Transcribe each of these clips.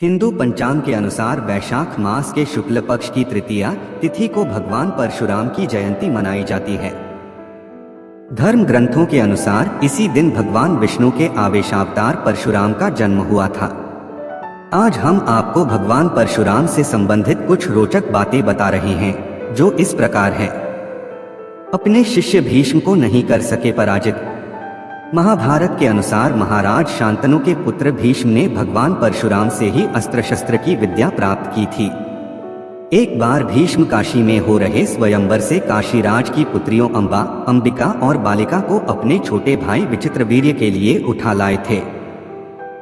हिंदू पंचांग के अनुसार वैशाख मास के शुक्ल पक्ष की तृतीया तिथि को भगवान परशुराम की जयंती मनाई जाती है। धर्म ग्रंथों के अनुसार इसी दिन भगवान विष्णु के आवेशावतार परशुराम का जन्म हुआ था। आज हम आपको भगवान परशुराम से संबंधित कुछ रोचक बातें बता रहे हैं, जो इस प्रकार है। अपने शिष्य भीष्म को नहीं कर सके पराजित। महाभारत के अनुसार महाराज शांतनु के पुत्र भीष्म ने भगवान परशुराम से ही अस्त्र शस्त्र की विद्या प्राप्त की थी। एक बार भीष्म काशी में हो रहे स्वयंवर से काशीराज की पुत्रियों अंबा, अंबिका और बालिका को अपने छोटे भाई विचित्रवीर्य के लिए उठा लाए थे।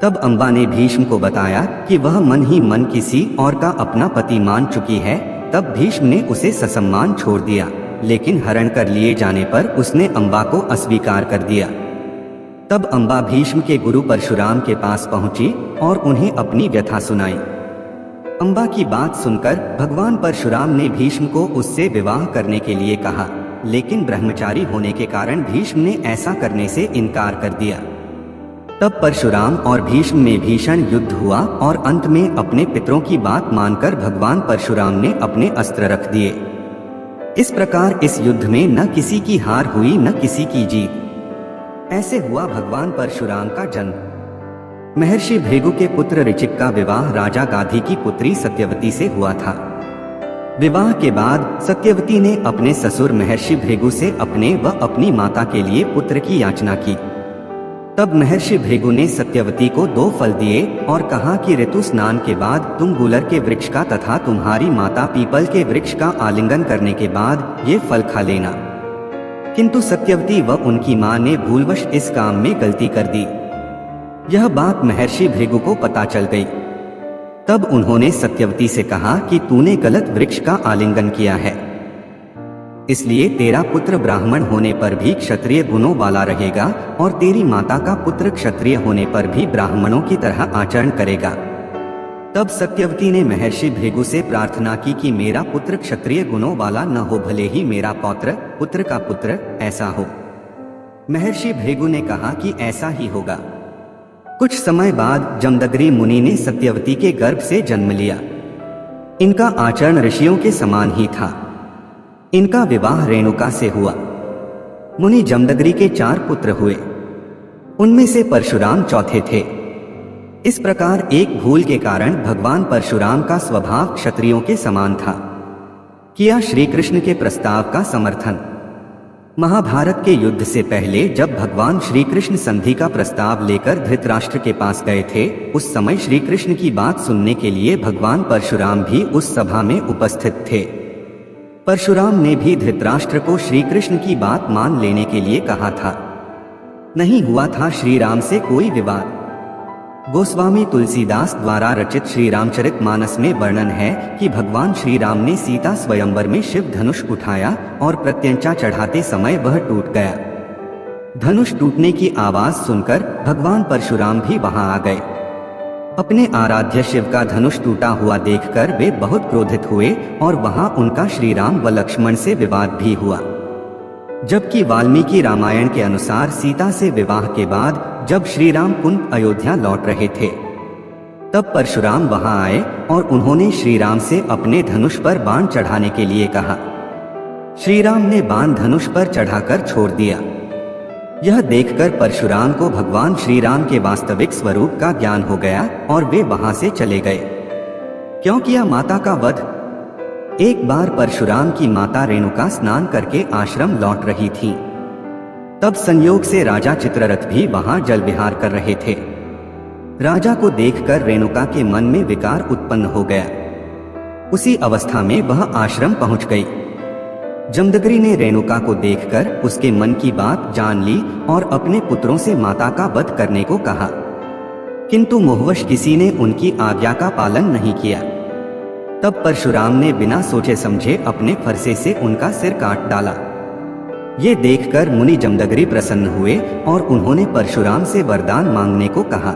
तब अंबा ने भीष्म को बताया कि वह मन ही मन किसी और का अपना पति मान चुकी है। तब भीष्म ने उसे ससम्मान छोड़ दिया, लेकिन हरण कर लिए जाने पर उसने अंबा को अस्वीकार कर दिया। तब अंबा भीष्म के गुरु परशुराम के पास पहुंची और उन्हें अपनी व्यथा सुनाई। अंबा की बात सुनकर भगवान परशुराम ने भीष्म को उससे विवाह करने के लिए कहा, लेकिन ब्रह्मचारी होने के कारण भीष्म ने ऐसा करने से इनकार कर दिया। तब परशुराम और भीष्म में भीषण युद्ध हुआ और अंत में अपने पितरों की बात मानकर भगवान परशुराम ने अपने अस्त्र रख दिए। इस प्रकार इस युद्ध में न किसी की हार हुई न किसी की जीत। ऐसे हुआ भगवान परशुराम का जन्म। महर्षि भृगु के पुत्र ऋचिक का विवाह राजा गाधी की पुत्री सत्यवती से हुआ था। विवाह के बाद सत्यवती ने अपने ससुर महर्षि भृगु से अपने व अपनी माता के लिए पुत्र की याचना की। तब महर्षि भृगु ने सत्यवती को 2 फल दिए और कहा कि ऋतु स्नान के बाद तुम गुलर के वृक्ष का तथा तुम्हारी माता पीपल के वृक्ष का आलिंगन करने के बाद ये फल खा लेना। किंतु सत्यवती व उनकी मां ने भूलवश इस काम में गलती कर दी। यह बात महर्षि भृगु को पता चल गई। तब उन्होंने सत्यवती से कहा कि तूने गलत वृक्ष का आलिंगन किया है, इसलिए तेरा पुत्र ब्राह्मण होने पर भी क्षत्रिय गुणों वाला रहेगा और तेरी माता का पुत्र क्षत्रिय होने पर भी ब्राह्मणों की तरह आचरण करेगा। तब सत्यवती ने महर्षि भृगु से प्रार्थना की कि मेरा पुत्र क्षत्रिय गुणों वाला न हो, भले ही मेरा पौत्र पुत्र का पुत्र ऐसा हो। महर्षि भृगु ने कहा कि ऐसा ही होगा। कुछ समय बाद जमदग्नि मुनि ने सत्यवती के गर्भ से जन्म लिया। इनका आचरण ऋषियों के समान ही था। इनका विवाह रेणुका से हुआ। मुनि जमदग्नि के 4 पुत्र हुए, उनमें से परशुराम चौथे थे। इस प्रकार एक भूल के कारण भगवान परशुराम का स्वभाव क्षत्रियों के समान था। किया श्री कृष्ण के प्रस्ताव का समर्थन। महाभारत के युद्ध से पहले जब भगवान श्री कृष्ण संधि का प्रस्ताव लेकर धृतराष्ट्र के पास गए थे, उस समय श्री कृष्ण की बात सुनने के लिए भगवान परशुराम भी उस सभा में उपस्थित थे। परशुराम ने भी धृतराष्ट्र को श्री कृष्ण की बात मान लेने के लिए कहा था। नहीं हुआ था श्री राम से कोई विवाद। गोस्वामी तुलसीदास द्वारा रचित श्री रामचरितमानस में वर्णन है कि भगवान श्री राम ने सीता स्वयंवर में शिव धनुष उठाया और प्रत्यंचा चढ़ाते समय वह टूट गया। धनुष टूटने की आवाज सुनकर भगवान परशुराम भी वहां आ गए। अपने आराध्य शिव का धनुष टूटा हुआ देखकर वे बहुत क्रोधित हुए और वहां उनका श्री राम व लक्ष्मण से विवाद भी हुआ। जबकि वाल्मीकि रामायण के अनुसार सीता से विवाह के बाद जब श्री राम कुंत अयोध्या लौट रहे थे, तब परशुराम वहां आए और उन्होंने श्री राम से अपने धनुष पर बाण चढ़ाने के लिए कहा। श्री राम ने बाण धनुष पर चढ़ाकर छोड़ दिया। यह देखकर परशुराम को भगवान श्री राम के वास्तविक स्वरूप का ज्ञान हो गया और वे वहां से चले गए। क्यों किया माता का वध? एक बार परशुराम की माता रेणुका स्नान करके आश्रम लौट रही थी। तब संयोग से राजा चित्ररथ भी वहां जल विहार कर रहे थे। राजा को देखकर रेणुका के मन में विकार उत्पन्न हो गया। उसी अवस्था में वह आश्रम पहुंच गई। जमदग्नि ने रेणुका को देखकर उसके मन की बात जान ली और अपने पुत्रों से माता का वध करने को कहा, किंतु मोहवश किसी ने उनकी आज्ञा का पालन नहीं किया। तब परशुराम ने बिना सोचे समझे अपने फरसे से उनका सिर काट डाला। ये देखकर मुनि जमदग्नि प्रसन्न हुए और उन्होंने परशुराम से वरदान मांगने को कहा।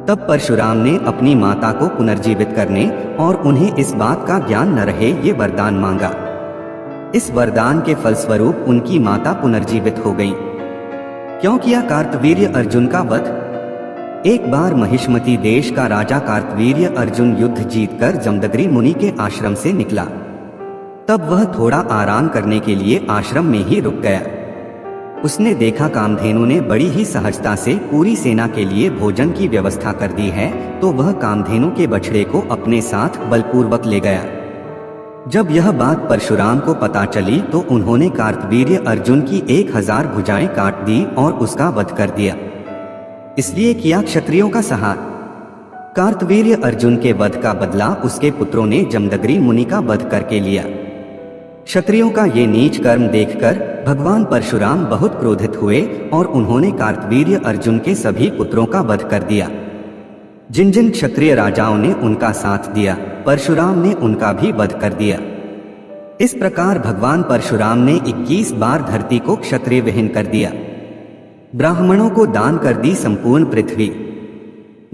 तब परशुराम ने अपनी माता को पुनर्जीवित करने और उन्हें इस बात का ज्ञान न रहे ये वरदान मांगा। इस वरदान के फलस्वरूप उनकी माता पुनर्जीवित हो गई। क्यों किया कार्तवीर्य अर्जुन का वध? एक बार महिष्मती देश का राजा कार्तवीर्य अर्जुन युद्ध जीतकर जमदग्नि मुनि के आश्रम से निकला। तब वह थोड़ा आराम करने के लिए आश्रम में ही रुक गया। उसने देखा कामधेनु ने बड़ी ही सहजता से पूरी सेना के लिए भोजन की व्यवस्था कर दी है, तो वह कामधेनु के बछड़े को अपने साथ बलपूर्वक ले गया। जब यह बात परशुराम को पता चली तो उन्होंने कार्तवीर्य अर्जुन की 1000 भुजाएं काट दी और उसका वध कर दिया। इसलिए किया क्षत्रियों का सहार। कार्तवीर्य अर्जुन के वध का बदला उसके पुत्रों ने जमदग्नि मुनि का वध करके लिया। क्षत्रियों का ये नीच कर्म देखकर भगवान परशुराम बहुत क्रोधित हुए और उन्होंने कार्तवीर्य अर्जुन के सभी पुत्रों का वध कर दिया। जिन जिन क्षत्रिय राजाओं ने उनका साथ दिया, परशुराम ने उनका भी वध कर दिया। इस प्रकार भगवान परशुराम ने 21 बार धरती को क्षत्रिय विहीन कर दिया। ब्राह्मणों को दान कर दी संपूर्ण पृथ्वी।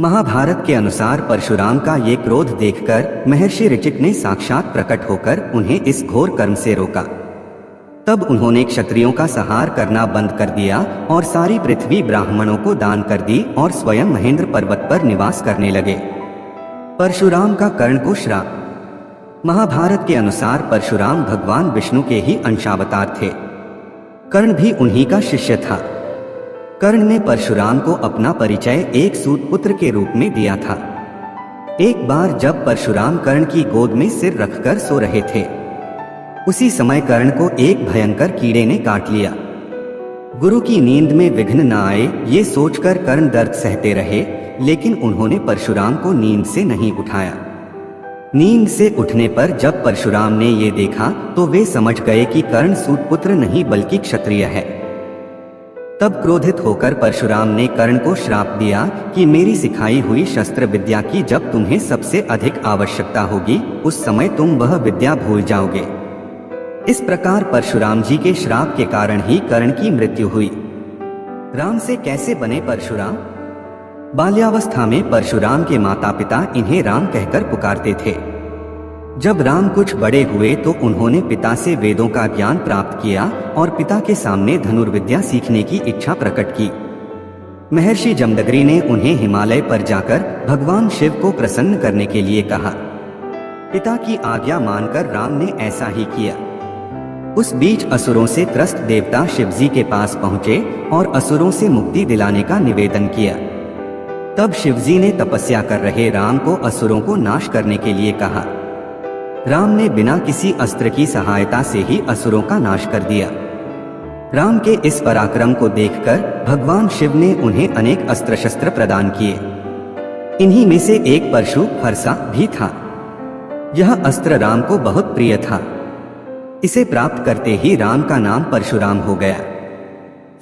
महाभारत के अनुसार परशुराम का ये क्रोध देखकर महर्षि ऋचिक ने साक्षात प्रकट होकर उन्हें इस घोर कर्म से रोका। तब उन्होंने क्षत्रियों का संहार करना बंद कर दिया और सारी पृथ्वी ब्राह्मणों को दान कर दी और स्वयं महेंद्र पर्वत पर निवास करने लगे। परशुराम का कर्ण को श्राप। महाभारत के अनुसार परशुराम भगवान विष्णु के ही अंशावतार थे। कर्ण भी उन्हीं का शिष्य था। कर्ण ने परशुराम को अपना परिचय एक सूत पुत्र के रूप में दिया था। एक बार जब परशुराम कर्ण की गोद में सिर रखकर सो रहे थे, उसी समय कर्ण को एक भयंकर कीड़े ने काट लिया। गुरु की नींद में विघ्न न आए ये सोचकर कर्ण दर्द सहते रहे, लेकिन उन्होंने परशुराम को नींद से नहीं उठाया। नींद से उठने पर जब परशुराम ने ये देखा तो वे समझ गए कि कर्ण सूत पुत्र नहीं बल्कि क्षत्रिय है। तब क्रोधित होकर परशुराम ने कर्ण को श्राप दिया कि मेरी सिखाई हुई शस्त्र विद्या की जब तुम्हें सबसे अधिक आवश्यकता होगी, उस समय तुम वह विद्या भूल जाओगे। इस प्रकार परशुराम जी के श्राप के कारण ही कर्ण की मृत्यु हुई। राम से कैसे बने परशुराम? बाल्यावस्था में परशुराम के माता पिता इन्हें राम कहकर पुकारते थे। जब राम कुछ बड़े हुए तो उन्होंने पिता से वेदों का ज्ञान प्राप्त किया और पिता के सामने धनुर्विद्या सीखने की इच्छा प्रकट की। महर्षि जमदग्नि ने उन्हें हिमालय पर जाकर भगवान शिव को प्रसन्न करने के लिए कहा। पिता की आज्ञा मानकर राम ने ऐसा ही किया। उस बीच असुरों से त्रस्त देवता शिवजी के पास पहुंचे और असुरों से मुक्ति दिलाने का निवेदन किया। तब शिवजी ने तपस्या कर रहे राम को असुरों को नाश करने के लिए कहा। राम ने बिना किसी अस्त्र की सहायता से ही असुरों का नाश कर दिया। राम के इस पराक्रम को देखकर भगवान शिव ने उन्हें अनेक अस्त्र शस्त्र प्रदान किए। इन्हीं में से एक परशु फरसा भी था। यह अस्त्र राम को बहुत प्रिय था। इसे प्राप्त करते ही राम का नाम परशुराम हो गया।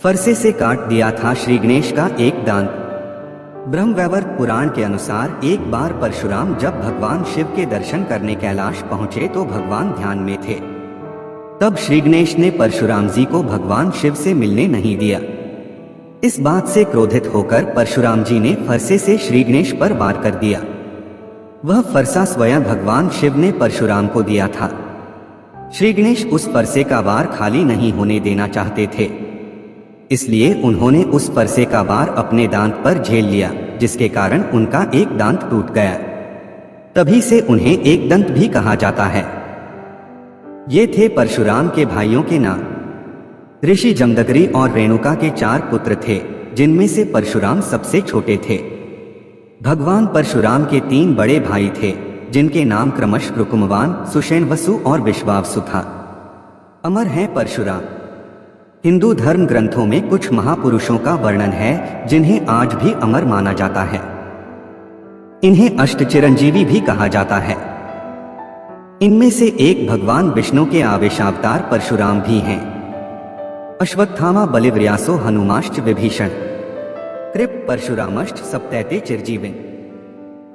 फरसे से काट दिया था श्री गणेश का एक दांत। ब्रह्मवैवर्त पुराण के अनुसार एक बार परशुराम जब भगवान शिव के दर्शन करने कैलाश पहुंचे तो भगवान ध्यान में थे। तब श्री गणेश ने परशुराम जी को भगवान शिव से मिलने नहीं दिया। इस बात से क्रोधित होकर परशुराम जी ने फरसे से श्री गणेश पर वार कर दिया। वह फरसा स्वयं भगवान शिव ने परशुराम को दिया था। श्री गणेश उस फरसे का वार खाली नहीं होने देना चाहते थे, इसलिए उन्होंने उस फरसे का वार अपने दांत पर झेल लिया, जिसके कारण उनका एक दांत टूट गया। तभी से उन्हें एक दंत भी कहा जाता है। ये थे परशुराम के भाइयों के नाम। ऋषि जमदग्नि और रेणुका के 4 पुत्र थे, जिनमें से परशुराम सबसे छोटे थे। भगवान परशुराम के 3 बड़े भाई थे, जिनके नाम क्रमशः रुकुमवान, सुषेणवसु और विश्वावसु था। अमर हैं परशुराम। हिंदू धर्म ग्रंथों में कुछ महापुरुषों का वर्णन है जिन्हें आज भी अमर माना जाता है। इन्हें अष्ट चिरंजीवी भी कहा जाता है। इनमें से एक भगवान विष्णु के आवेशावतार परशुराम भी हैं। अश्वत्थामा बलिव्यासो हनुमाश्च विभीषण कृप परशुरामश्च सप्तैते चिरजीविन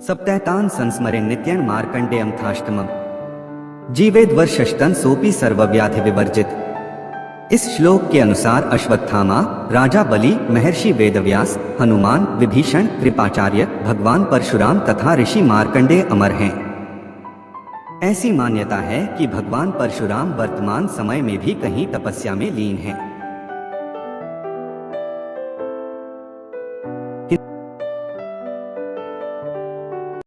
सप्तैतान संस्मरेन् नित्यं मार्कंडेयं थाष्टमम् जीवेद्वर्षस्तन सोपि सर्वव्याधि विवर्जित। इस श्लोक के अनुसार अश्वत्थामा, राजा बलि, महर्षि वेदव्यास, हनुमान, विभीषण, कृपाचार्य, भगवान परशुराम तथा ऋषि मार्कंडेय अमर हैं। ऐसी मान्यता है कि भगवान परशुराम वर्तमान समय में भी कहीं तपस्या में लीन हैं।